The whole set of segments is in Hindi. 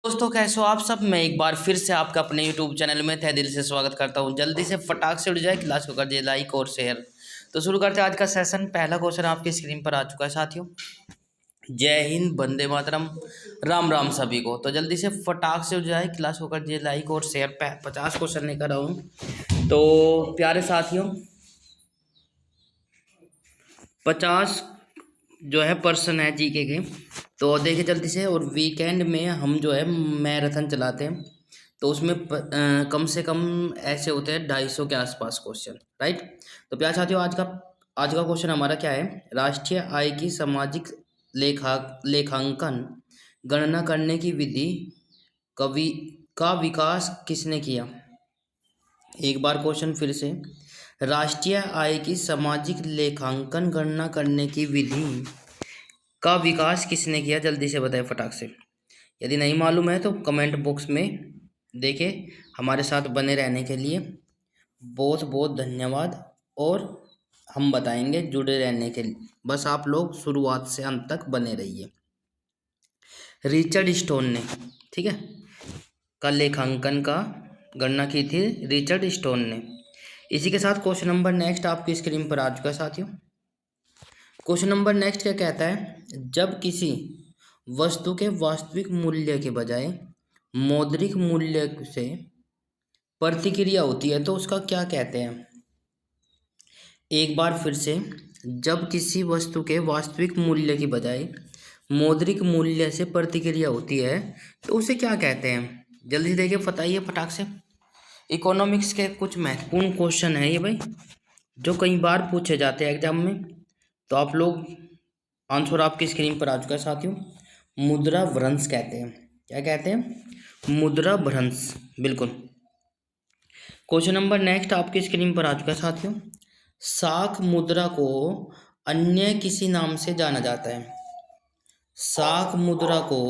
दोस्तों, कैसे हो आप सब। मैं एक बार फिर से आपका अपने YouTube चैनल में तहे दिल से स्वागत करता हूं। जल्दी से फटाक से उठ जाए, क्लास को कर दिए लाइक और शेयर। तो शुरू करते हैं आज का सेशन। पहला क्वेश्चन आपकी स्क्रीन पर आ चुका है साथियों। जय हिंद, वंदे मातरम, राम राम सभी को। तो जल्दी से फटाक से उठ जाए, क्लास को कर दिए लाइक और शेयर। 50 क्वेश्चन लेकर आऊँ। तो प्यारे साथियों, 50 जो है पर्सन है जीके के। तो देखिए जल्दी से। और वीकेंड में हम जो है मैराथन चलाते हैं, तो उसमें कम से कम ऐसे होते हैं 250 के आसपास क्वेश्चन, राइट। तो प्यार साथियों, आज का क्वेश्चन हमारा क्या है। राष्ट्रीय आय की सामाजिक लेखांकन गणना करने की विधि कवि का विकास किसने किया। एक बार क्वेश्चन फिर से। राष्ट्रीय आय की सामाजिक लेखांकन गणना करने की विधि का विकास किसने किया, जल्दी से बताएं फटाक से। यदि नहीं मालूम है तो कमेंट बॉक्स में देखें। हमारे साथ बने रहने के लिए बहुत बहुत धन्यवाद। और हम बताएंगे जुड़े रहने के लिए, बस आप लोग शुरुआत से अंत तक बने रहिए। रिचर्ड स्टोन ने, ठीक है, का लेखांकन का गणना की थी रिचर्ड स्टोन ने। इसी के साथ क्वेश्चन नंबर नेक्स्ट आपकी स्क्रीन पर आ चुका है साथियों। क्वेश्चन नंबर नेक्स्ट क्या कहता है। जब किसी वस्तु के वास्तविक मूल्य के बजाय मौद्रिक मूल्य से प्रतिक्रिया होती है तो उसका क्या कहते हैं। एक बार फिर से। जब किसी वस्तु के वास्तविक मूल्य की बजाय मौद्रिक मूल्य से प्रतिक्रिया होती है तो उसे क्या कहते हैं। जल्दी देखिए, बताइए फटाक से। इकोनॉमिक्स के कुछ महत्वपूर्ण क्वेश्चन है ये भाई, जो कई बार पूछे जाते हैं एग्जाम में। तो आप लोग, आंसर आपकी स्क्रीन पर आ चुका है साथियों। मुद्रा भ्रंश कहते हैं। क्या कहते हैं, मुद्रा भ्रंश, बिल्कुल। क्वेश्चन नंबर नेक्स्ट आपकी स्क्रीन पर आ चुका है साथियों। साख मुद्रा को अन्य किसी नाम से जाना जाता है। साख मुद्रा को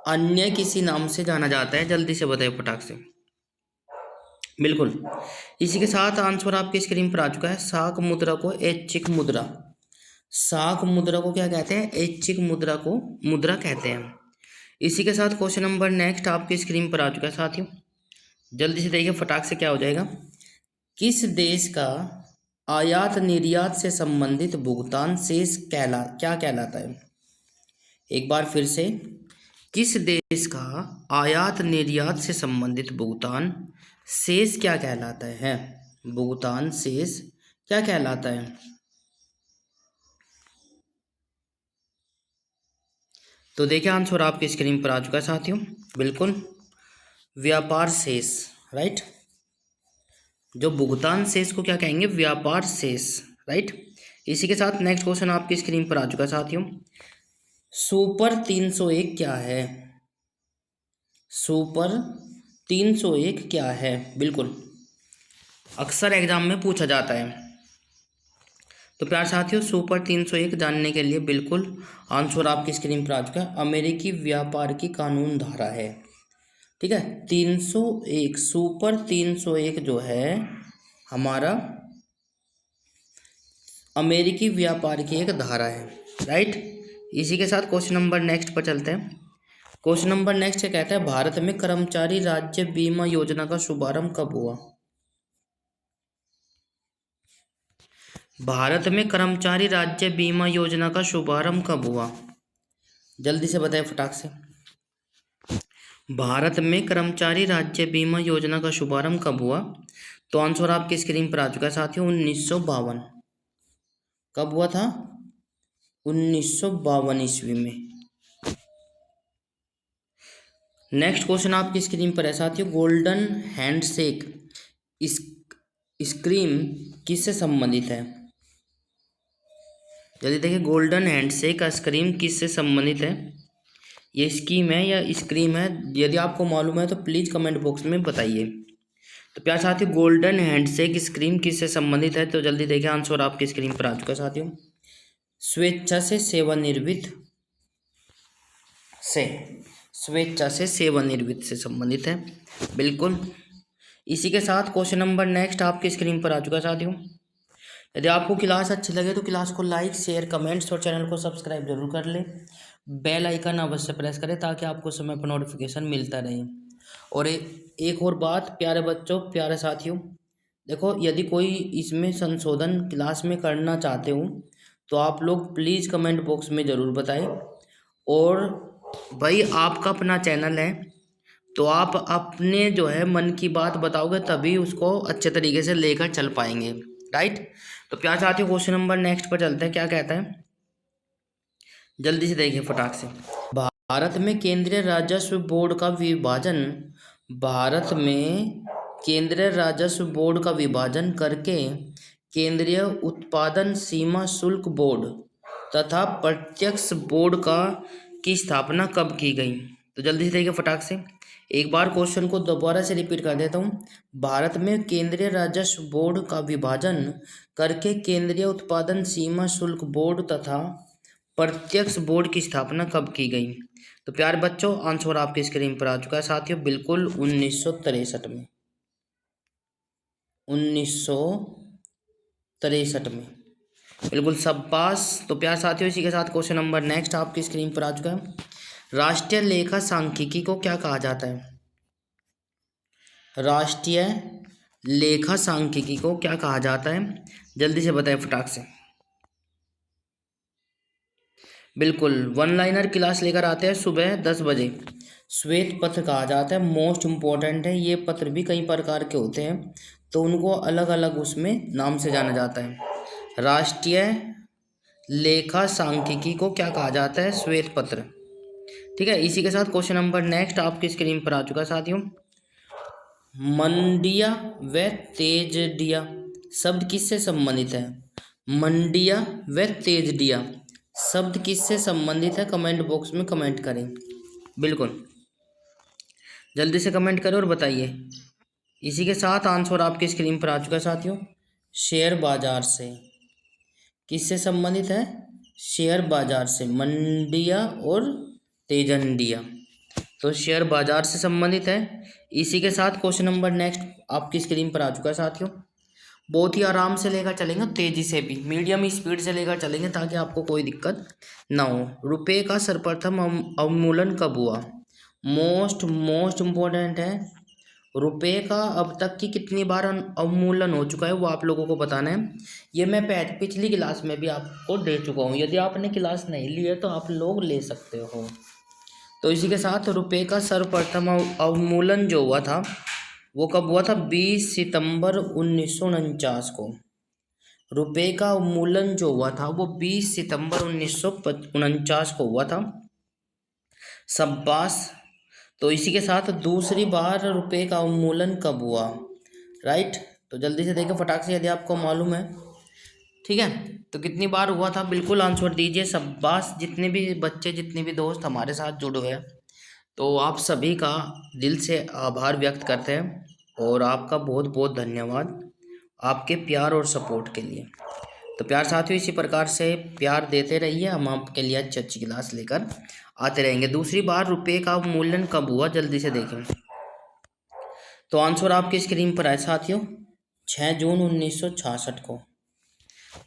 अन्य किसी नाम से जाना जाता है, जल्दी से बताइए फटाक से। बिल्कुल, इसी के साथ आंसर आपकी स्क्रीन पर आ चुका है। साख मुद्रा को ऐच्छिक मुद्रा, साख मुद्रा को क्या कहते हैं, ऐच्छिक मुद्रा को मुद्रा कहते हैं। इसी के साथ क्वेश्चन नंबर नेक्स्ट आपकी स्क्रीन पर आ चुका है साथियों। जल्दी से देखिए फटाक से क्या हो जाएगा। किस देश का आयात निर्यात से संबंधित भुगतान शेष क्या कहलाता है। एक बार फिर से। किस देश का आयात निर्यात से संबंधित भुगतान शेष क्या कहलाता है। भुगतान शेष क्या कहलाता है। तो देखिए आंसर आपकी स्क्रीन पर आ चुका है साथियों। बिल्कुल, व्यापार शेष, राइट। जो भुगतान शेष को क्या कहेंगे, व्यापार शेष, राइट। इसी के साथ नेक्स्ट क्वेश्चन आपकी स्क्रीन पर आ चुका है साथियों। सुपर 301 क्या है। सुपर 301 क्या है, बिल्कुल अक्सर एग्जाम में पूछा जाता है। तो प्यार साथियों, सुपर 301 जानने के लिए बिल्कुल आंसर आपकी स्क्रीन पर आ चुका है। अमेरिकी व्यापार की कानून धारा है, ठीक है। 301, सुपर 301 जो है हमारा अमेरिकी व्यापार की एक धारा है, राइट। इसी के साथ क्वेश्चन नंबर नेक्स्ट पर चलते हैं। क्वेश्चन नंबर नेक्स्ट कहता है, भारत में कर्मचारी राज्य बीमा योजना का शुभारंभ कब हुआ। भारत में कर्मचारी राज्य बीमा योजना का शुभारंभ कब हुआ, जल्दी से बताएं फटाक से। भारत में कर्मचारी राज्य बीमा योजना का शुभारंभ कब हुआ। तो आंसर आपकी स्क्रीन पर आ चुका है साथियों। 1952। कब हुआ था, 1952 ईस्वी में। नेक्स्ट क्वेश्चन आपकी स्क्रीन पर है साथियों। गोल्डन हैंडशेक स्कीम किससे संबंधित है। जल्दी देखिए, गोल्डन हैंडशेक का स्कीम किससे संबंधित है। ये स्कीम है या स्कीम है, यदि आपको मालूम है तो प्लीज़ कमेंट बॉक्स में बताइए। तो प्यार साथियों, गोल्डन हैंडशेक स्कीम किससे संबंधित है। तो जल्दी देखिए आंसर आपकी स्क्रीन पर आ चुका है साथियों। स्वेच्छा से सेवानिवृत्त से, स्वेच्छा से सेवानिवृत्त से संबंधित है, बिल्कुल। इसी के साथ क्वेश्चन नंबर नेक्स्ट आपकी स्क्रीन पर आ चुका है साथियों। यदि आपको क्लास अच्छी लगे तो क्लास को लाइक शेयर कमेंट्स और चैनल को सब्सक्राइब जरूर कर लें। बेल आइकन अवश्य प्रेस करें ताकि आपको समय पर नोटिफिकेशन मिलता रहे। और एक और बात, प्यारे बच्चों प्यारे साथियों, देखो यदि कोई इसमें संशोधन क्लास में करना चाहते हो तो आप लोग प्लीज़ कमेंट बॉक्स में ज़रूर बताएं। और भाई आपका अपना चैनल है तो आप अपने जो है मन की बात बताओगे तभी उसको अच्छे तरीके से लेकर चल पाएंगे, राइट। तो प्यार साथियों क्वेश्चन नंबर नेक्स्ट पर चलते हैं। क्या कहता है, जल्दी से देखिए फटाक से। भारत में केंद्रीय राजस्व बोर्ड का विभाजन भारत में केंद्रीय राजस्व बोर्ड का विभाजन करके केंद्रीय उत्पादन सीमा शुल्क बोर्ड तथा प्रत्यक्ष बोर्ड की स्थापना कब की गई। तो जल्दी से देखिए फटाक से, एक बार क्वेश्चन को दोबारा से रिपीट कर देता हूँ। भारत में केंद्रीय राजस्व बोर्ड का विभाजन करके केंद्रीय उत्पादन सीमा शुल्क बोर्ड तथा प्रत्यक्ष बोर्ड की स्थापना कब की गई। तो प्यारे बच्चों आंसर आपकी स्क्रीन पर आ चुका है साथियों, बिल्कुल 1963 में, 1963 में, बिल्कुल शाबाश। तो प्यारे साथियों इसी के साथ क्वेश्चन नंबर नेक्स्ट आपकी स्क्रीन पर आ चुका है। राष्ट्रीय लेखा सांख्यिकी को क्या कहा जाता है। राष्ट्रीय लेखा सांख्यिकी को क्या कहा जाता है, जल्दी से बताएं फटाक से। बिल्कुल वन लाइनर क्लास लेकर आते हैं सुबह 10 बजे। श्वेत पत्र कहा जाता है, मोस्ट इम्पोर्टेंट है। ये पत्र भी कई प्रकार के होते हैं तो उनको अलग अलग उसमें नाम से जाना जाता है। राष्ट्रीय लेखा सांख्यिकी को क्या कहा जाता है, श्वेत पत्र। ठीक है, इसी के साथ क्वेश्चन नंबर नेक्स्ट आपकी स्क्रीन पर आ चुका है साथियों। मंडिया व तेजडिया शब्द किससे संबंधित है। मंडिया व तेजडिया शब्द किससे संबंधित है, कमेंट बॉक्स में कमेंट करें, बिल्कुल जल्दी से कमेंट करें और बताइए। इसी के साथ आंसर आपकी स्क्रीन पर आ चुका है साथियों। शेयर बाजार से किससे संबंधित है, शेयर बाजार से, मंडिया और तेजंडिया तो शेयर बाजार से संबंधित है। इसी के साथ क्वेश्चन नंबर नेक्स्ट आपकी स्क्रीन पर आ चुका है साथियों। बहुत ही आराम से लेकर चलेंगे, तेजी से भी, मीडियम स्पीड से लेकर चलेंगे ताकि आपको कोई दिक्कत ना हो। रुपए का सर्वप्रथम अवमूल्यन कब हुआ। मोस्ट इम्पोर्टेंट है। रुपए का अब तक की कितनी बार अवमूल्यन हो चुका है वो आप लोगों को बताना है। ये मैं पिछली क्लास में भी आपको दे चुका हूँ, यदि आपने क्लास नहीं ली है तो आप लोग ले सकते हो। तो इसी के साथ रुपए का सर्वप्रथम अवमूल्यन जो हुआ था वो कब हुआ था, 20 सितंबर 1949 को। रुपए का अवमूल्यन जो हुआ था वो 20 सितंबर 1949 को हुआ था, शाबाश। तो इसी के साथ दूसरी बार रुपए का अवमूल्यन कब हुआ, राइट। तो जल्दी से देखो फटाक से यदि आपको मालूम है, ठीक है। तो कितनी बार हुआ था, बिल्कुल आंसर दीजिए, शाबाश। जितने भी बच्चे जितने भी दोस्त हमारे साथ जुड़े हुए हैं तो आप सभी का दिल से आभार व्यक्त करते हैं और आपका बहुत बहुत धन्यवाद आपके प्यार और सपोर्ट के लिए। तो प्यार साथियों इसी प्रकार से प्यार देते रहिए, हम आपके लिए अच्छी अच्छी क्लास लेकर आते रहेंगे। दूसरी बार रुपए का अवमूल्यन कब हुआ, जल्दी से देखें। तो आंसर आपकी स्क्रीन पर है साथियों, 6 जून 1966 को।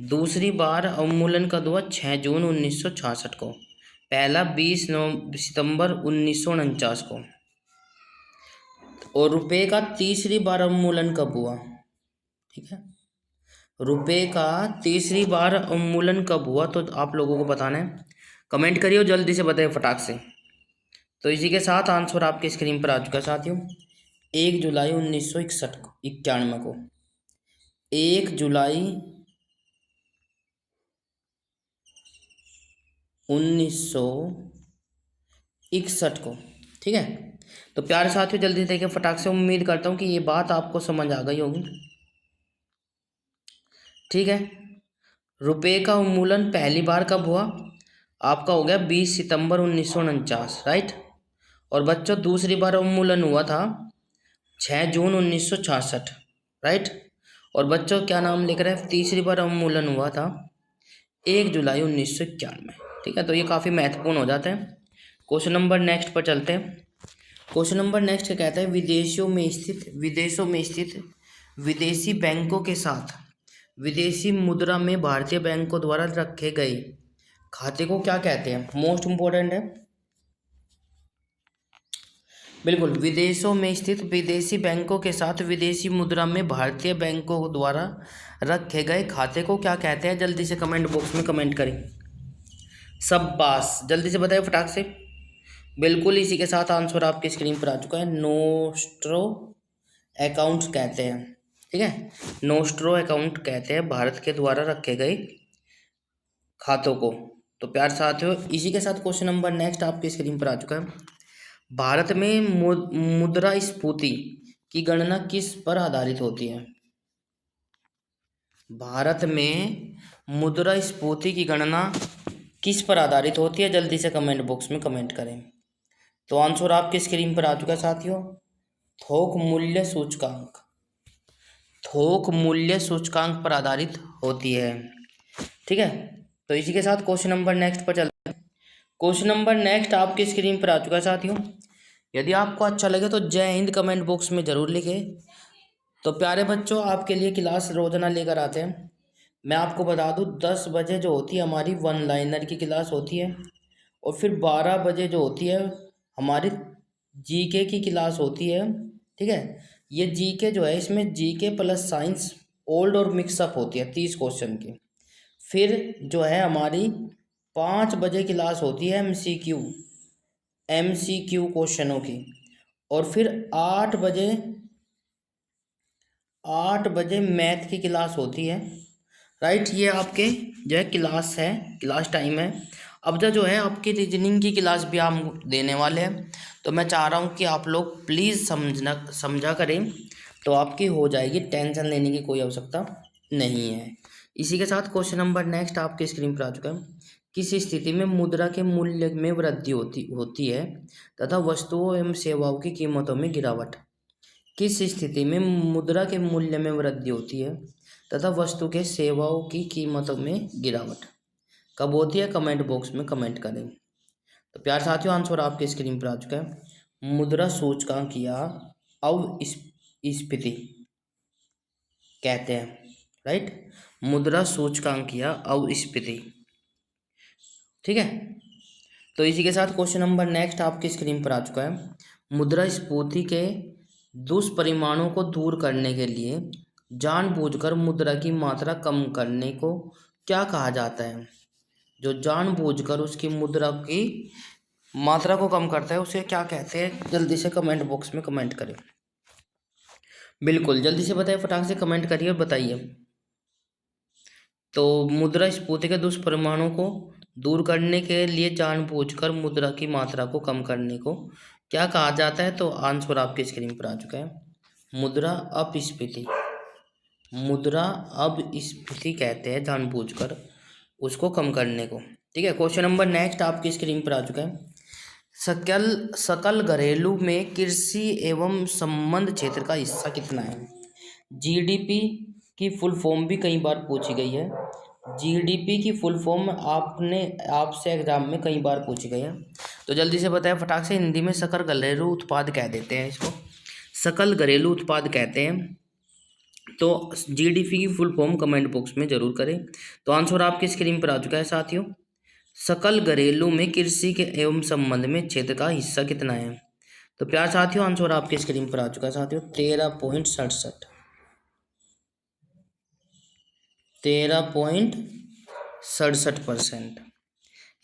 दूसरी बार अवमूल्यन कब हुआ, 6 जून 1966 को। पहला 20 सितंबर 1949 को। और रुपए का तीसरी बार अवमूल्यन कब हुआ, ठीक है। रुपए का तीसरी बार अवमूल्यन कब हुआ तो आप लोगों को बताना है, कमेंट करिए और जल्दी से बताइए फटाक से। तो इसी के साथ आंसर आपकी स्क्रीन पर आ चुका है साथियों। 1 जुलाई 1991 को, 1 जुलाई 1961 को, ठीक है। तो प्यारे साथियों जल्दी देखिए फटाक से, उम्मीद करता हूँ कि ये बात आपको समझ आ गई होगी, ठीक है। रुपए का उन्मूलन पहली बार कब हुआ, आपका हो गया 20 सितंबर 1949, राइट। और बच्चों दूसरी बार उन्मूलन हुआ था 6 जून 1966, राइट। और बच्चों क्या नाम लिख रहे हैं, तीसरी बार उन्मूलन हुआ था 1 जुलाई 1991, ठीक है। तो ये काफ़ी महत्वपूर्ण हो जाता है। क्वेश्चन नंबर नेक्स्ट पर चलते हैं। क्वेश्चन नंबर नेक्स्ट क्या कहता है, विदेशों में स्थित विदेशी बैंकों के साथ विदेशी मुद्रा में भारतीय बैंकों द्वारा रखे गए खाते को क्या कहते हैं? मोस्ट इम्पोर्टेंट है। बिल्कुल, विदेशों में स्थित विदेशी बैंकों के साथ विदेशी मुद्रा में भारतीय बैंकों द्वारा रखे गए खाते को क्या कहते हैं? जल्दी से कमेंट बॉक्स में कमेंट करें। शाबाश, जल्दी से बताइए फटाक से। बिल्कुल, इसी के साथ आंसर आपकी स्क्रीन पर आ चुका है। नोस्ट्रो अकाउंट्स कहते हैं, ठीक है, नोस्ट्रो अकाउंट कहते हैं भारत के द्वारा रखे गए खातों को। तो प्यार साथियों, इसी के साथ क्वेश्चन नंबर नेक्स्ट आपकी स्क्रीन पर आ चुका है। भारत में मुद्रास्फीति की गणना किस पर आधारित होती है? भारत में मुद्रास्फीति की गणना किस पर आधारित होती है? जल्दी से कमेंट बॉक्स में कमेंट करें। तो आंसर आपकी स्क्रीन पर आ चुका है साथियों, थोक मूल्य सूचकांक। थोक मूल्य सूचकांक पर आधारित होती है, ठीक है। तो इसी के साथ क्वेश्चन नंबर नेक्स्ट पर चलते हैं। क्वेश्चन नंबर नेक्स्ट आपकी स्क्रीन पर आ चुका है साथियों। यदि आपको अच्छा लगे तो जय हिंद कमेंट बॉक्स में ज़रूर लिखें। तो प्यारे बच्चों, आपके लिए क्लास रोजाना लेकर आते हैं। मैं आपको बता दूं, 10 बजे जो होती है हमारी वन लाइनर की क्लास होती है, और फिर 12 बजे जो होती है हमारी जीके की क्लास होती है, ठीक है। ये जीके जो है, इसमें जीके प्लस साइंस ओल्ड और मिक्सअप होती है 30 क्वेश्चन की। फिर जो है हमारी 5 बजे क्लास होती है एमसीक्यू क्वेश्चनों की, और फिर 8 बजे मैथ की क्लास होती है, राइट। ये आपके जो है क्लास है, क्लास टाइम है। अब जो है आपकी रीजनिंग की क्लास भी हम देने वाले हैं, तो मैं चाह रहा हूँ कि आप लोग प्लीज़ समझा करें, तो आपकी हो जाएगी, टेंशन लेने की कोई आवश्यकता नहीं है। इसी के साथ क्वेश्चन नंबर नेक्स्ट आपकी स्क्रीन पर आ चुका है। किस स्थिति में मुद्रा के मूल्य में वृद्धि होती है तथा वस्तुओं एवं सेवाओं की कीमतों में गिरावट? किस स्थिति में मुद्रा के मूल्य में वृद्धि होती है तथा वस्तु के सेवाओं की कीमतों में गिरावट कब होती है? कमेंट बॉक्स में कमेंट करें। तो प्यार साथियों, आंसर आपके स्क्रीन पर आ चुका है। मुद्रा सूचकांक या अवस्फीति कहते हैं, राइट। मुद्रा सूचकांक या अवस्फीति, ठीक है। तो इसी के साथ क्वेश्चन नंबर नेक्स्ट आपकी स्क्रीन पर आ चुका है। मुद्रास्फीति के दुष्परिणामों को दूर करने के लिए जानबूझकर मुद्रा की मात्रा कम करने को क्या कहा जाता है? जो जानबूझकर उसकी मुद्रा की मात्रा को कम करता है उसे क्या कहते हैं? जल्दी से कमेंट बॉक्स में कमेंट करें। बिल्कुल, जल्दी से बताइए, फटाक से कमेंट करिए और बताइए। तो मुद्रास्फीति के दुष्परिणामों को दूर करने के लिए जानबूझकर मुद्रा की मात्रा को कम करने को क्या कहा जाता है? तो आंसर आपकी स्क्रीन पर आ चुका है, मुद्रा अपस्फीति। मुद्रा अपस्फीति कहते हैं जानबूझकर उसको कम करने को, ठीक है। क्वेश्चन नंबर नेक्स्ट आपकी स्क्रीन पर आ चुका है। सकल घरेलू में कृषि एवं संबंध क्षेत्र का हिस्सा कितना है? जीडीपी की फुल फॉर्म भी कई बार पूछी गई है। जीडीपी की फुल फॉर्म आपसे एग्जाम में कई बार पूछी गई है, तो जल्दी से बताएं फटाक से। हिंदी में सकल घरेलू उत्पाद कह देते हैं इसको, सकल घरेलू उत्पाद कहते हैं। तो जीडीपी की फुल फॉर्म कमेंट बॉक्स में जरूर करें। तो आंसर आपकी स्क्रीन पर आ चुका है साथियों, सकल घरेलू में कृषि के एवं संबंध में क्षेत्र का हिस्सा कितना है? तो प्यार साथियों, आंसर आपकी स्क्रीन पर आ चुका है साथियों, 13.67। 13.67%।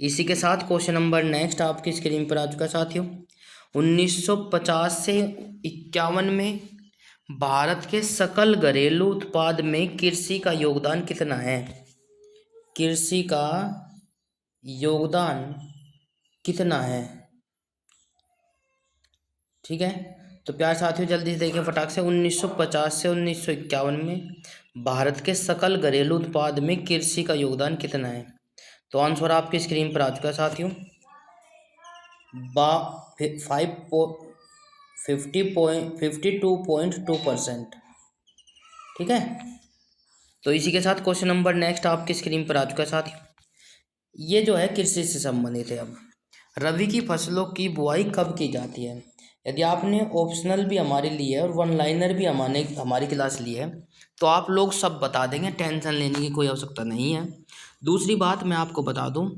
इसी के साथ क्वेश्चन नंबर नेक्स्ट आपकी स्क्रीन पर आ चुका है साथियों। 1950 से 51 में भारत के सकल घरेलू उत्पाद में कृषि का योगदान कितना है? कृषि का योगदान कितना है, ठीक है। तो प्यार साथियों, जल्दी से देखिए फटाक से। 1950 से 1951 में भारत के सकल घरेलू उत्पाद में कृषि का योगदान कितना है? तो आंसर आपकी स्क्रीन पर आ चुका है साथियों, 52.2%, ठीक है। तो इसी के साथ क्वेश्चन नंबर नेक्स्ट आपकी स्क्रीन पर आ चुका है साथियों। ये जो है कृषि से संबंधित है। अब रबी की फसलों की बुआई कब की जाती है? यदि आपने ऑप्शनल भी हमारे लिए और वन लाइनर भी हमारी क्लास ली है तो आप लोग सब बता देंगे, टेंशन लेने की कोई आवश्यकता नहीं है। दूसरी बात मैं आपको बता दूं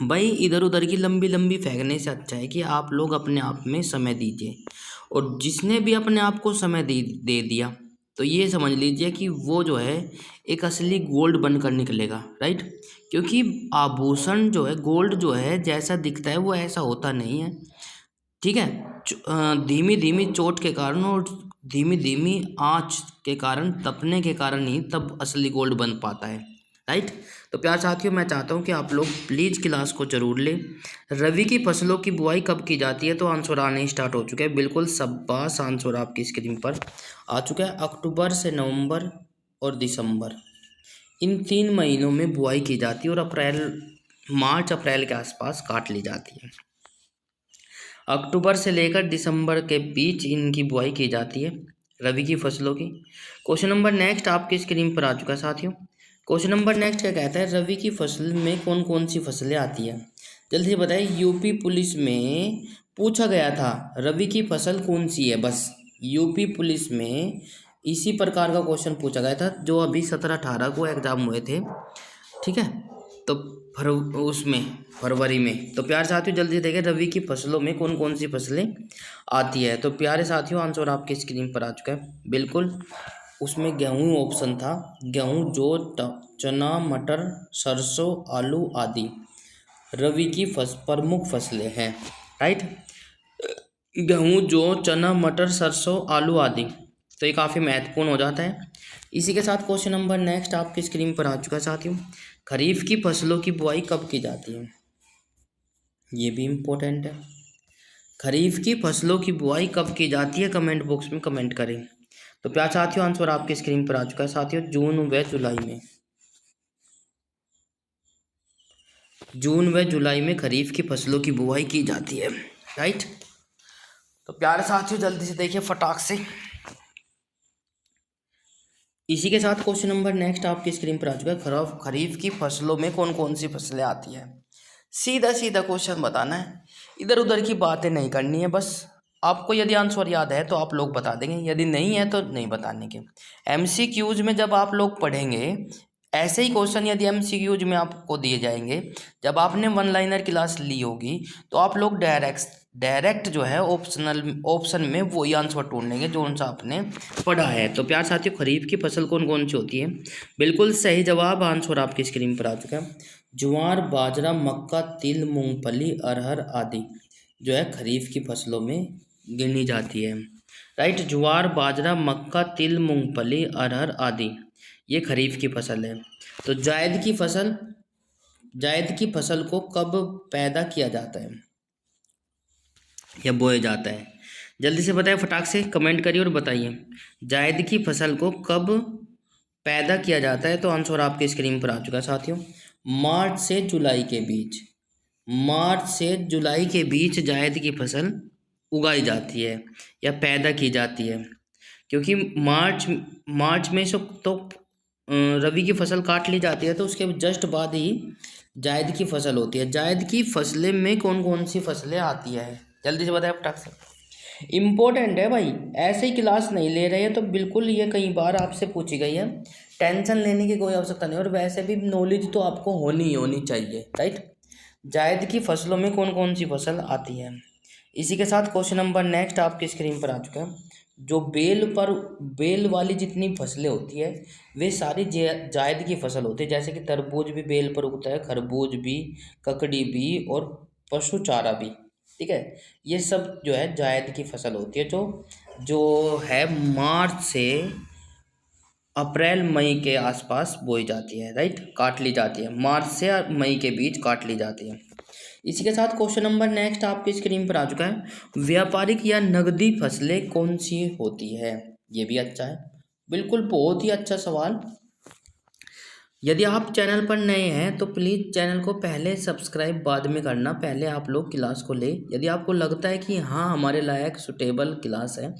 भाई, इधर उधर की लंबी लंबी फेंकने से अच्छा है कि आप लोग अपने आप में समय दीजिए, और जिसने भी अपने आप को समय दे दिया तो ये समझ लीजिए कि वो जो है एक असली गोल्ड बनकर निकलेगा, राइट। क्योंकि आभूषण जो है, गोल्ड जो है जैसा दिखता है वो ऐसा होता नहीं है, ठीक है। धीमी धीमी चोट के कारण और धीमी धीमी आंच के कारण, तपने के कारण ही तब असली गोल्ड बन पाता है, राइट। तो प्यार साथियों, मैं चाहता हूं कि आप लोग प्लीज़ क्लास को जरूर लें। रवि की फसलों की बुआई कब की जाती है, तो आंसर आने स्टार्ट हो चुके हैं, बिल्कुल शाबाश, आंसर आपकी स्क्रीन पर आ चुका है। अक्टूबर से नवंबर और दिसंबर, इन 3 महीनों में बुआई की जाती है और मार्च अप्रैल के आसपास काट ली जाती है। अक्टूबर से लेकर दिसंबर के बीच इनकी बुआई की जाती है, रबी की फसलों की। क्वेश्चन नंबर नेक्स्ट आपकी स्क्रीन पर आ चुका है साथियों। क्वेश्चन नंबर नेक्स्ट क्या कहता है, रबी की फसल में कौन कौन सी फसलें आती है, जल्दी से बताइए। यूपी पुलिस में पूछा गया था रबी की फसल कौन सी है, बस यूपी पुलिस में इसी प्रकार का क्वेश्चन पूछा गया था जो अभी 17-18 को एग्जाम हुए थे, ठीक है। तो उसमें फरवरी में। तो प्यारे साथियों जल्दी देखें रबी की फसलों में कौन कौन सी फसलें आती है। तो प्यारे साथियों आंसर आपकी स्क्रीन पर आ चुका है, बिल्कुल उसमें गेहूं ऑप्शन था। गेहूं, जौ, चना, मटर, सरसों, आलू आदि रबी की प्रमुख फसलें हैं, राइट। गेहूं, जौ, चना, मटर, सरसों, आलू आदि, तो ये काफ़ी महत्वपूर्ण हो जाता है। इसी के साथ क्वेश्चन नंबर नेक्स्ट आपकी स्क्रीन पर आ चुका है साथियों। खरीफ की फसलों की बुआई कब की जाती है, ये भी इम्पोर्टेंट है। खरीफ की फसलों की बुआई कब की जाती है, कमेंट बॉक्स में कमेंट करें। तो प्यार साथियों आंसर आपकी स्क्रीन पर आ चुका है साथियों, जून व जुलाई में। जून व जुलाई में खरीफ की फसलों की बुआई की जाती है, राइट। तो प्यारे साथियों जल्दी से देखिए फटाक से। इसी के साथ क्वेश्चन नंबर नेक्स्ट आपकी स्क्रीन पर आ चुका है, खरीफ की फसलों में कौन कौन सी फसलें आती है। सीधा सीधा क्वेश्चन बताना है, इधर उधर की बातें नहीं करनी है। बस आपको यदि आंसर याद है तो आप लोग बता देंगे, यदि नहीं है तो नहीं बताने के। एमसीक्यूज में जब आप लोग पढ़ेंगे ऐसे ही क्वेश्चन, यदि एमसीक्यूज में आपको दिए जाएंगे, जब आपने वन लाइनर क्लास ली होगी तो आप लोग डायरेक्ट जो है ऑप्शन में वही आंसर ढूंढेंगे जो उनसे आपने पढ़ा है। तो प्यार साथियों खरीफ की फसल कौन कौन सी होती है, बिल्कुल सही जवाब, आंसर आपकी स्क्रीन पर आ चुका है। ज्वार, बाजरा, मक्का, तिल, मूंगफली, अरहर आदि जो है खरीफ की फसलों में गिनी जाती है, राइट। ज्वार, बाजरा, मक्का, तिल, मूंगफली, अरहर आदि ये खरीफ की फसल है। तो जायद की फसल को कब पैदा किया जाता है या बोया जाता है, जल्दी से बताइए, फटाक से कमेंट करिए और बताइए जायद की फसल को कब पैदा किया जाता है। तो आंसर आपके स्क्रीन पर आ चुका है साथियों, मार्च से जुलाई के बीच। मार्च से जुलाई के बीच जायद की फसल उगाई जाती है या पैदा की जाती है, क्योंकि मार्च में से तो रबी की फसल काट ली जाती है, तो उसके जस्ट बाद ही जायद की फसल होती है। जायद की फसलें में कौन कौन सी फसलें आती है, जल्दी से बताएं फटाक से। इम्पोर्टेंट है भाई, ऐसे ही क्लास नहीं ले रहे हैं तो बिल्कुल ये कई बार आपसे पूछी गई है, टेंशन लेने की कोई आवश्यकता नहीं। और वैसे भी नॉलेज तो आपको होनी ही होनी चाहिए, राइट। जायद की फसलों में कौन कौन सी फसल आती है। इसी के साथ क्वेश्चन नंबर नेक्स्ट आपकी स्क्रीन पर आ चुका है। जो बेल वाली जितनी फसलें होती है वे सारी जायद की फसल होती है, जैसे कि तरबूज भी बेल पर उगता है, खरबूज भी, ककड़ी भी और पशु चारा भी, ठीक है। ये सब जो है जायद की फसल होती है, जो है मार्च से अप्रैल मई के आसपास बोई जाती है, राइट, काट ली जाती है, मार्च से मई के बीच काट ली जाती है। इसी के साथ क्वेश्चन नंबर नेक्स्ट आपकी स्क्रीन पर आ चुका है, व्यापारिक या नगदी फसलें कौन सी होती है, ये भी अच्छा है, बिल्कुल बहुत ही अच्छा सवाल। यदि आप चैनल पर नए हैं तो प्लीज़ चैनल को पहले सब्सक्राइब बाद में करना, पहले आप लोग क्लास को ले। यदि आपको लगता है कि हाँ हमारे लायक सुटेबल क्लास है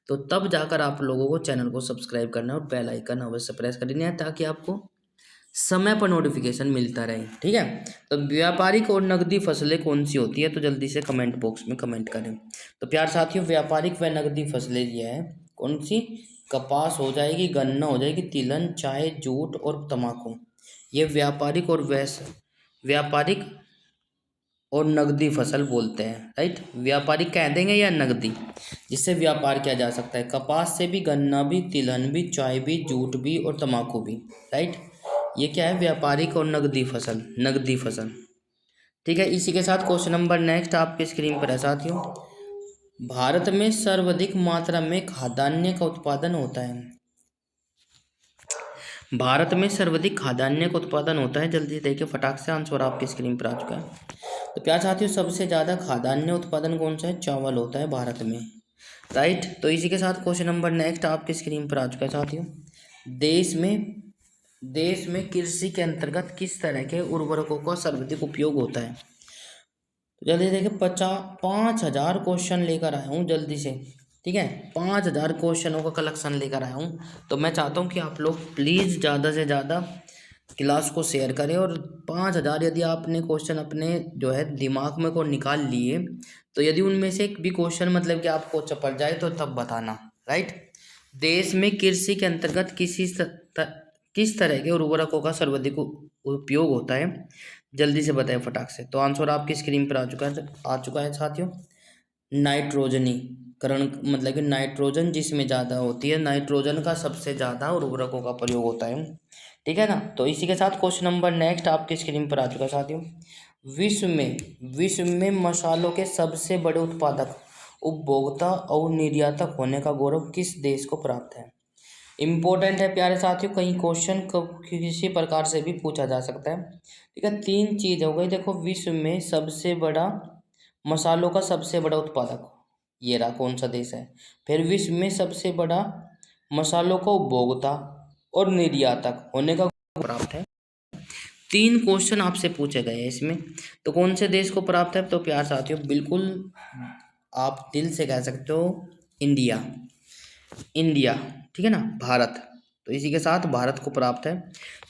तो तब जाकर आप लोगों को चैनल को सब्सक्राइब करना और बेल आइकन अवश्य प्रेस करना है, ताकि आपको समय पर नोटिफिकेशन मिलता रहे। ठीक है, तो व्यापारिक और नकदी फसलें कौन सी होती है, तो जल्दी से कमेंट बॉक्स में कमेंट करें। तो प्यार साथियों, व्यापारिक व नकदी फसलें ये है कौन सी, कपास हो जाएगी, गन्ना हो जाएगी, तिलहन, चाय, जूट और तंबाकू। ये व्यापारिक और नकदी फसल बोलते हैं। राइट, व्यापारिक कह देंगे या नकदी, जिससे व्यापार किया जा सकता है। कपास से भी, गन्ना भी, तिलहन भी, चाय भी, जूट भी और तंबाकू भी। राइट, ये क्या है, व्यापारिक और नकदी फसल। ठीक है, इसी के साथ क्वेश्चन नंबर नेक्स्ट आपके स्क्रीन पर है साथियों। भारत में सर्वाधिक मात्रा में खाद्यान्न का उत्पादन होता है। भारत में सर्वाधिक खाद्यान्न का उत्पादन होता है। जल्दी देखिए फटाक से, आंसर आपकी स्क्रीन पर आ चुका है। तो प्यार साथियों, सबसे ज़्यादा खाद्यान्न उत्पादन कौन सा है, चावल होता है भारत में। राइट, तो इसी के साथ क्वेश्चन नंबर नेक्स्ट आपकी स्क्रीन पर आ चुका है साथियों। देश में कृषि के अंतर्गत किस तरह के उर्वरकों का सर्वाधिक उपयोग होता है। तो जल्दी देखिए 5,000 क्वेश्चन लेकर आया हूँ जल्दी से। ठीक है, 5,000 क्वेश्चनों का कलेक्शन लेकर आया हूँ। तो मैं चाहता हूँ कि आप लोग प्लीज़ ज़्यादा से ज़्यादा क्लास को शेयर करें, और 5,000 यदि आपने क्वेश्चन अपने जो है दिमाग में को निकाल लिए, तो यदि उनमें से एक भी क्वेश्चन मतलब कि आपको चपट जाए तो तब बताना। राइट, देश में कृषि के अंतर्गत किस तरह के उर्वरकों का सर्वाधिक उपयोग होता है, जल्दी से बताएं फटाक से। तो आंसर आपकी स्क्रीन पर आ चुका है साथियों। नाइट्रोजनीकरण, मतलब कि नाइट्रोजन जिसमें ज़्यादा होती है, नाइट्रोजन का सबसे ज़्यादा उर्वरकों का प्रयोग होता है। ठीक है ना, तो इसी के साथ क्वेश्चन नंबर नेक्स्ट आपकी स्क्रीन पर आ चुका है साथियों। विश्व में मसालों के सबसे बड़े उत्पादक, उपभोक्ता और निर्यातक होने का गौरव किस देश को प्राप्त है। इम्पोर्टेंट है प्यारे साथियों, कहीं क्वेश्चन किसी प्रकार से भी पूछा जा सकता है। ठीक है, 3 चीज़ हो गई। देखो, विश्व में सबसे बड़ा मसालों का सबसे बड़ा उत्पादक, ये रहा कौन सा देश है। फिर विश्व में सबसे बड़ा मसालों का उपभोक्ता और निर्यातक होने का प्राप्त है। 3 क्वेश्चन आपसे पूछे गए हैं इसमें, तो कौन से देश को प्राप्त है। तो प्यार साथियों, बिल्कुल आप दिल से कह सकते हो इंडिया। ठीक है ना, भारत। तो इसी के साथ भारत को प्राप्त है।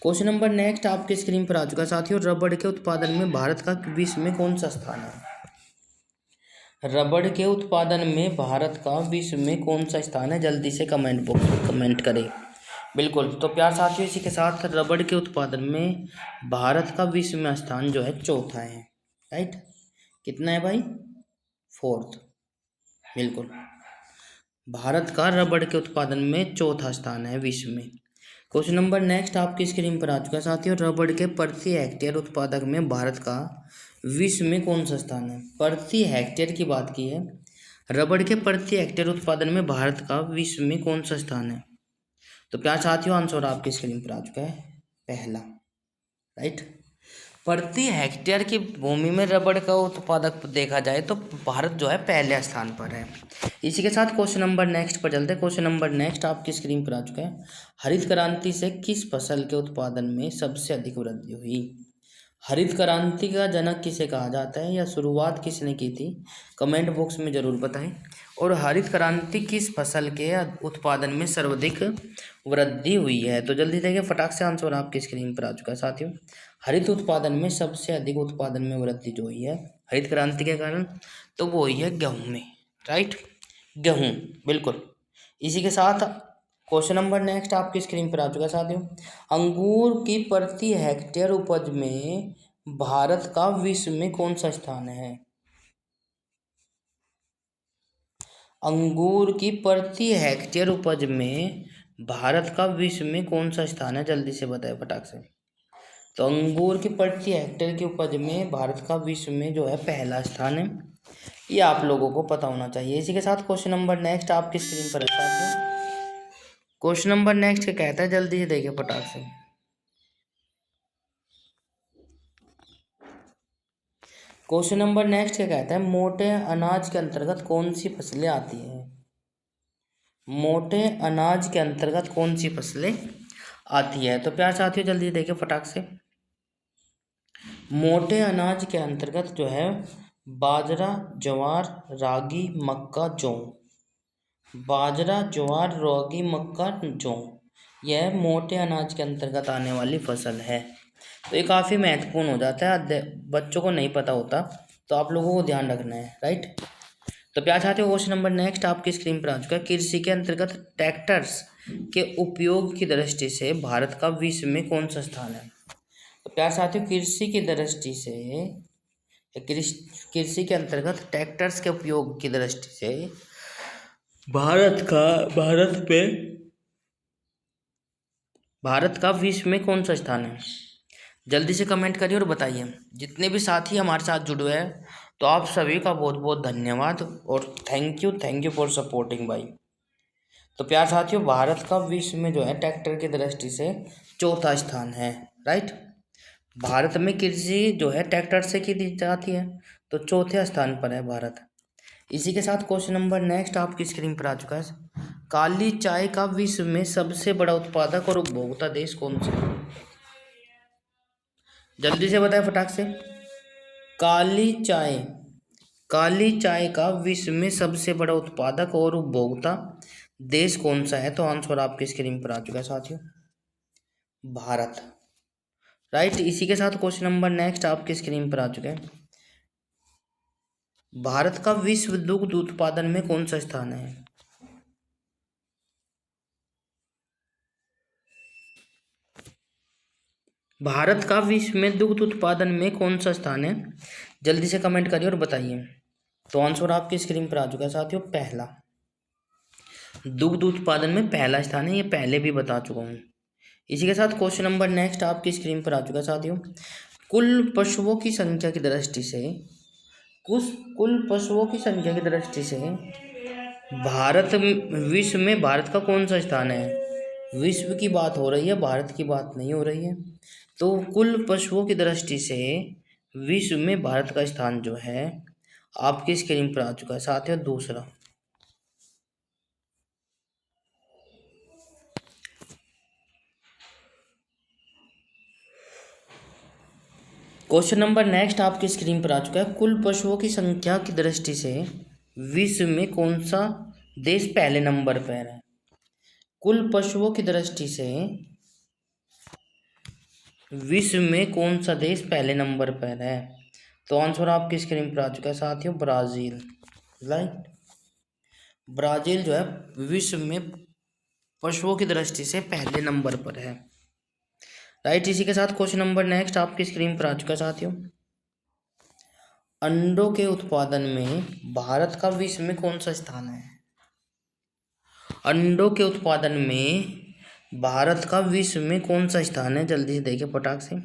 क्वेश्चन नंबर नेक्स्ट आपके स्क्रीन पर आ चुका है साथियों। रबड़ के उत्पादन में भारत का विश्व में कौन सा स्थान है। रबड़ के उत्पादन में भारत का विश्व में कौन सा स्थान है, जल्दी से कमेंट बॉक्स में कमेंट करें। बिल्कुल, तो प्यार साथियों, इसी के साथ रबड़ के उत्पादन में भारत का विश्व में स्थान जो है चौथा है। राइट, कितना है भाई, 4th। बिल्कुल, भारत का रबड़ के उत्पादन में चौथा स्थान है विश्व में। क्वेश्चन नंबर नेक्स्ट आपकी स्क्रीन पर आ चुका है साथियों। रबड़ के प्रति हेक्टेयर उत्पादक में भारत का विश्व में कौन सा स्थान है। प्रति हेक्टेयर की बात की है, रबड़ के प्रति हेक्टेयर उत्पादन में भारत का विश्व में कौन सा स्थान है। तो प्यार साथियों, आंसर आपकी स्क्रीन पर आ चुका है, पहला। राइट, प्रति हेक्टेयर की भूमि में रबड़ का उत्पादक देखा जाए तो भारत जो है पहले स्थान पर है। इसी के साथ क्वेश्चन नंबर नेक्स्ट पर चलते हैं। क्वेश्चन नंबर नेक्स्ट आपकी स्क्रीन पर आ चुका है। हरित क्रांति से किस फसल के उत्पादन में सबसे अधिक वृद्धि हुई। हरित क्रांति का जनक किसे कहा जाता है, या शुरुआत किसने की थी, कमेंट बॉक्स में ज़रूर बताएं। और हरित क्रांति किस फसल के उत्पादन में सर्वाधिक वृद्धि हुई है। तो जल्दी देखिए फटाक से, आंसर आपकी स्क्रीन पर आ चुका है साथियों। हरित उत्पादन में सबसे अधिक उत्पादन में वृद्धि जो हुई है हरित क्रांति के कारण, तो वो हुई है गेहूं में। राइट, गेहूं, बिल्कुल। इसी के साथ क्वेश्चन नंबर नेक्स्ट आपकी स्क्रीन पर आ चुका है साथियों। अंगूर की प्रति हेक्टेयर उपज में भारत का विश्व में कौन सा स्थान है। अंगूर की प्रति हेक्टेयर उपज में भारत का विश्व में कौन सा स्थान है, जल्दी से बताएं फटाक से। तो अंगूर की प्रति हेक्टेयर की उपज में भारत का विश्व में जो है पहला स्थान है, ये आप लोगों को पता होना चाहिए। इसी के साथ क्वेश्चन नंबर नेक्स्ट आपकी स्क्रीन पर है। क्वेश्चन नंबर नेक्स्ट क्या कहता है, जल्दी से देखिए फटाक से। क्वेश्चन नंबर नेक्स्ट क्या कहता है, मोटे अनाज के अंतर्गत कौन सी फसलें आती हैं। मोटे अनाज के अंतर्गत कौन सी फसलें आती है। तो प्यार साथियों, जल्दी देखिए फटाक से। मोटे अनाज के अंतर्गत जो है बाजरा, ज्वार, रागी, मक्का, जौ। बाजरा, ज्वार, रागी, मक्का, जौ। यह मोटे अनाज के अंतर्गत आने वाली फसल है। तो ये काफ़ी महत्वपूर्ण हो जाता है, बच्चों को नहीं पता होता, तो आप लोगों को ध्यान रखना है, राइट। तो प्यार साथियों, क्वेश्चन नंबर नेक्स्ट आपकी स्क्रीन पर आ चुका है। कृषि के अंतर्गत ट्रैक्टर्स के उपयोग की दृष्टि से भारत का विश्व में कौन सा स्थान है? तो प्यार साथियों, कृषि की दृष्टि से कृषि के अंतर्गत ट्रैक्टर्स के उपयोग की दृष्टि से भारत का विश्व में कौन सा स्थान है? जल्दी से कमेंट करिए और बताइए। जितने भी साथी हमारे साथ जुड़े हैं, तो आप सभी का बहुत बहुत धन्यवाद और थैंक यू फॉर सपोर्टिंग भाई। तो प्यार साथियों, भारत का विश्व में जो है ट्रैक्टर की दृष्टि से चौथा स्थान है, राइट। भारत में कृषि जो है ट्रैक्टर से की जाती है, तो चौथे स्थान पर है भारत। इसी के साथ क्वेश्चन नंबर नेक्स्ट आपकी स्क्रीन पर आ चुका है। काली चाय का विश्व में सबसे बड़ा उत्पादक और उपभोक्ता देश कौन सा है? जल्दी से बताएं फटाक से। काली चाय का विश्व में सबसे बड़ा उत्पादक और उपभोक्ता देश कौन सा है? तो आंसर आपकी स्क्रीन पर आ चुका है साथियों, भारत, राइट। इसी के साथ क्वेश्चन नंबर नेक्स्ट आपकी स्क्रीन पर आ चुके हैं। भारत का विश्व दुग्ध उत्पादन में कौन सा स्थान है? भारत का विश्व में दुग्ध उत्पादन में कौन सा स्थान है? जल्दी से कमेंट करिए और बताइए। तो आंसर आपकी स्क्रीन पर आ चुका है साथियों, पहला। दुग्ध उत्पादन में पहला स्थान है, ये पहले भी बता चुका हूँ। इसी के साथ क्वेश्चन नंबर नेक्स्ट आपकी स्क्रीन पर आ चुका है साथियों। कुल पशुओं की संख्या की दृष्टि से भारत विश्व में भारत का कौन सा स्थान है? विश्व की बात हो रही है, भारत की बात नहीं हो रही है। तो कुल पशुओं की दृष्टि से विश्व में भारत का स्थान जो है आपकी स्क्रीन पर आ चुका है साथियों, दूसरा। क्वेश्चन नंबर नेक्स्ट आपकी स्क्रीन पर आ चुका है। कुल पशुओं की संख्या की दृष्टि से विश्व में कौन सा देश पहले नंबर पर है? कुल पशुओं की दृष्टि से विश्व में कौन सा देश पहले नंबर पर है? तो आंसर आपकी स्क्रीन पर आ चुका है साथियों, ब्राज़ील, राइट। ब्राज़ील जो है विश्व में पशुओं की दृष्टि से पहले नंबर पर है, राइट। इसी के साथ क्वेश्चन नंबर नेक्स्ट आपकी स्क्रीन पर आ चुका है साथियों। अंडों के उत्पादन में भारत का विश्व में कौन सा स्थान है? अंडों के उत्पादन में भारत का विश्व में कौन सा स्थान है? जल्दी से देखिए फटाक से।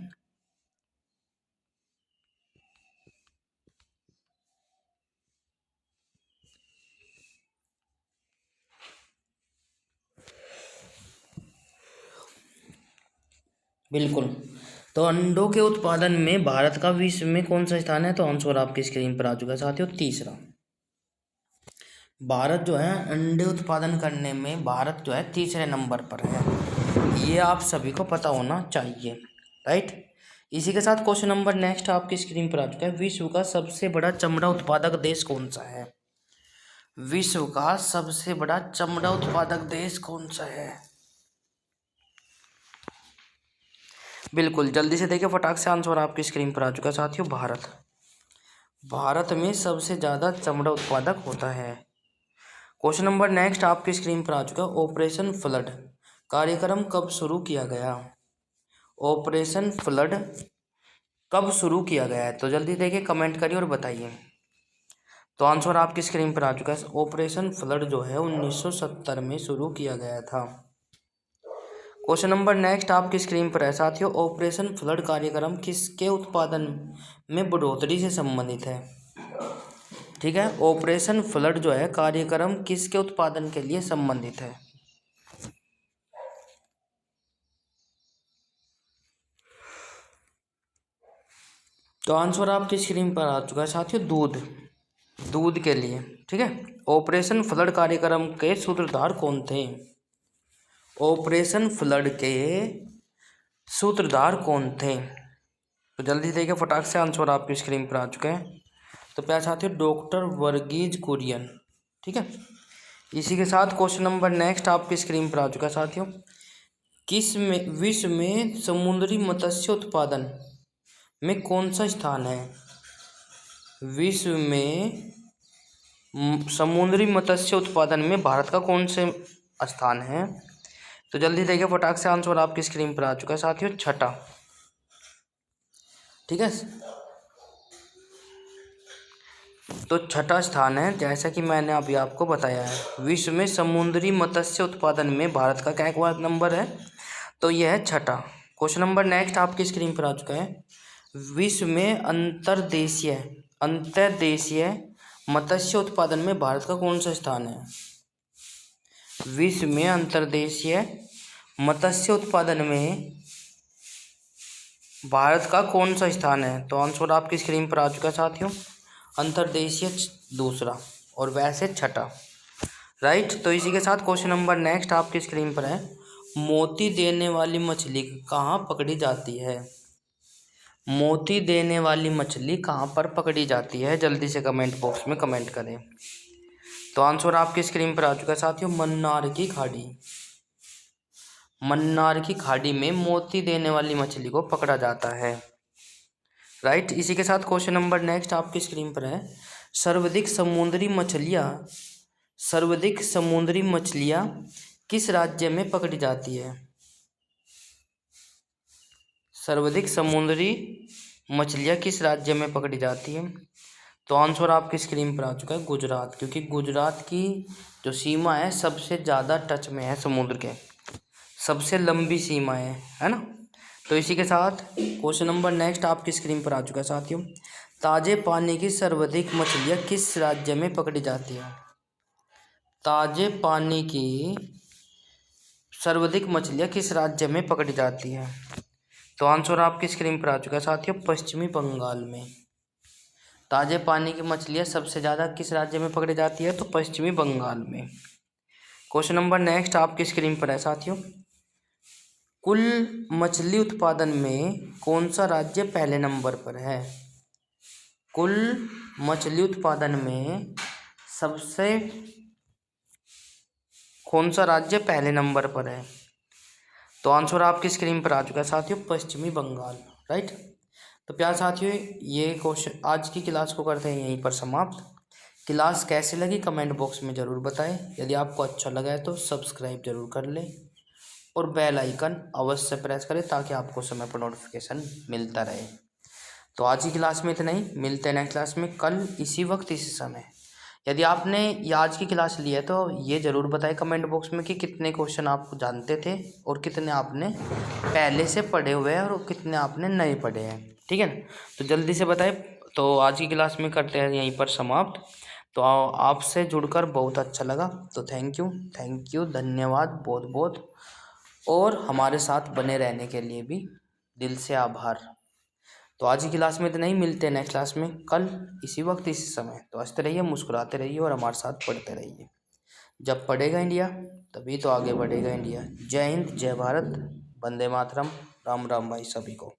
बिल्कुल, तो अंडों के उत्पादन में भारत का विश्व में कौन सा स्थान है? तो आंसर आपकी स्क्रीन पर आ चुका है साथियों, तीसरा। भारत जो है अंडे उत्पादन करने में भारत जो है तीसरे नंबर पर है, ये आप सभी को पता होना चाहिए, राइट। इसी के साथ क्वेश्चन नंबर नेक्स्ट आपकी स्क्रीन पर आ चुका है। विश्व का सबसे बड़ा चमड़ा उत्पादक देश कौन सा है? विश्व का सबसे बड़ा चमड़ा उत्पादक देश कौन सा है? बिल्कुल, जल्दी से देखिए फटाक से, आंसर आपकी स्क्रीन पर आ चुका है साथियों, भारत। भारत में सबसे ज़्यादा चमड़ा उत्पादक होता है। क्वेश्चन नंबर नेक्स्ट आपकी स्क्रीन पर आ चुका है। ऑपरेशन फ्लड कार्यक्रम कब शुरू किया गया? ऑपरेशन फ्लड कब शुरू किया गया है? तो जल्दी देखिए, कमेंट करिए और बताइए। तो आंसर आपकी स्क्रीन पर आ चुका है। ऑपरेशन फ्लड जो है 1970 में शुरू किया गया था। क्वेश्चन नंबर नेक्स्ट आपकी स्क्रीन पर है साथियों। ऑपरेशन फ्लड कार्यक्रम किसके उत्पादन में बढ़ोतरी से संबंधित है? ठीक है, ऑपरेशन फ्लड जो है कार्यक्रम किसके उत्पादन के लिए संबंधित है? तो आंसर आपकी स्क्रीन पर आ चुका है साथियों, दूध के लिए। ठीक है, ऑपरेशन फ्लड कार्यक्रम के सूत्रधार कौन थे? ऑपरेशन फ्लड के सूत्रधार कौन थे? तो जल्दी देखिए फटाक से, आंसर आपकी स्क्रीन पर आ चुके हैं। तो प्यारे साथियों, डॉक्टर वर्गीज कुरियन। ठीक है, इसी के साथ क्वेश्चन नंबर नेक्स्ट आपकी स्क्रीन पर आ चुका है साथियों। विश्व में समुद्री मत्स्य उत्पादन में कौन सा स्थान है? विश्व में समुद्री मत्स्य उत्पादन में भारत का कौन से स्थान है? तो जल्दी देखिए फटाक से, आंसर आपकी स्क्रीन पर आ चुका है साथियों, छठा। ठीक है, तो छठा स्थान है, जैसा कि मैंने अभी आपको बताया है। विश्व में समुद्री मत्स्य उत्पादन में भारत का क्या नंबर है? तो यह है छठा। क्वेश्चन नंबर नेक्स्ट आपकी स्क्रीन पर आ चुका है। विश्व में अंतर्देशीय मत्स्य उत्पादन में भारत का कौन सा स्थान है? विश्व में अंतर्देशीय मत्स्य उत्पादन में भारत का कौन सा स्थान है? तो आंसर आपकी स्क्रीन पर आ चुका है साथियों, अंतर्देशीय दूसरा और वैसे छठा। राइट, तो इसी के साथ क्वेश्चन नंबर नेक्स्ट आपकी स्क्रीन पर है। मोती देने वाली मछली कहाँ पकड़ी जाती है? मोती देने वाली मछली कहाँ पर पकड़ी जाती है? जल्दी से कमेंट बॉक्स में कमेंट करें। तो आंसर आपकी स्क्रीन पर आ चुका है साथियों, मन्नार की खाड़ी। मन्नार की खाड़ी में मोती देने वाली मछली को पकड़ा जाता है। राइट, इसी के साथ क्वेश्चन नंबर नेक्स्ट आपकी स्क्रीन पर है। सर्वाधिक समुद्री मछलियाँ किस राज्य में पकड़ी जाती है? सर्वाधिक समुद्री मछलियाँ किस राज्य में पकड़ी जाती है? तो आंसर आपकी स्क्रीन पर आ चुका है, गुजरात, क्योंकि गुजरात की जो सीमा है सबसे ज़्यादा टच में है समुद्र के, सबसे लंबी सीमा है ना। तो इसी के साथ क्वेश्चन नंबर नेक्स्ट आपकी स्क्रीन पर आ चुका है साथियों। ताजे पानी की सर्वाधिक मछलियाँ किस राज्य में पकड़ी जाती है? ताजे पानी की सर्वाधिक मछलियाँ किस राज्य में पकड़ी जाती है? तो आंसर आपकी स्क्रीन पर आ चुका है साथियों, पश्चिमी बंगाल में। ताजे पानी की मछलियाँ सबसे ज़्यादा किस राज्य में पकड़ी जाती है? तो पश्चिमी बंगाल में। क्वेश्चन नंबर नेक्स्ट आपकी स्क्रीन पर है साथियों। कुल मछली उत्पादन में कौन सा राज्य पहले नंबर पर है? कुल मछली उत्पादन में कौन सा राज्य पहले नंबर पर है? तो आंसर आपकी स्क्रीन पर आ चुका है साथियों, पश्चिमी बंगाल। राइट, तो प्यार साथियों, ये क्वेश्चन आज की क्लास को करते हैं यहीं पर समाप्त। क्लास कैसे लगी कमेंट बॉक्स में ज़रूर बताएं। यदि आपको अच्छा लगा है तो सब्सक्राइब जरूर कर लें और बेल आइकन अवश्य प्रेस करें ताकि आपको समय पर नोटिफिकेशन मिलता रहे। तो आज की क्लास में इतना ही, मिलते हैं नेक्स्ट क्लास में कल इसी वक्त इसी समय। यदि आपने ये आज की क्लास ली है तो ये ज़रूर बताएं कमेंट बॉक्स में कि कितने क्वेश्चन आप जानते थे और कितने आपने पहले से पढ़े हुए हैं और कितने आपने नए पढ़े हैं। ठीक है ना, तो जल्दी से बताएं। तो आज की क्लास में करते हैं यहीं पर समाप्त। तो आपसे जुड़कर बहुत अच्छा लगा, तो थैंक यू, धन्यवाद बहुत बहुत, और हमारे साथ बने रहने के लिए भी दिल से आभार। तो आज की क्लास में इतना ही, मिलते हैं नेक्स्ट क्लास में कल इसी वक्त इसी समय। तो हंसते रहिए, मुस्कुराते रहिए और हमारे साथ पढ़ते रहिए। जब पढ़ेगा इंडिया तभी तो आगे बढ़ेगा इंडिया। जय हिंद, जय भारत, वंदे मातरम, राम राम भाई सभी को।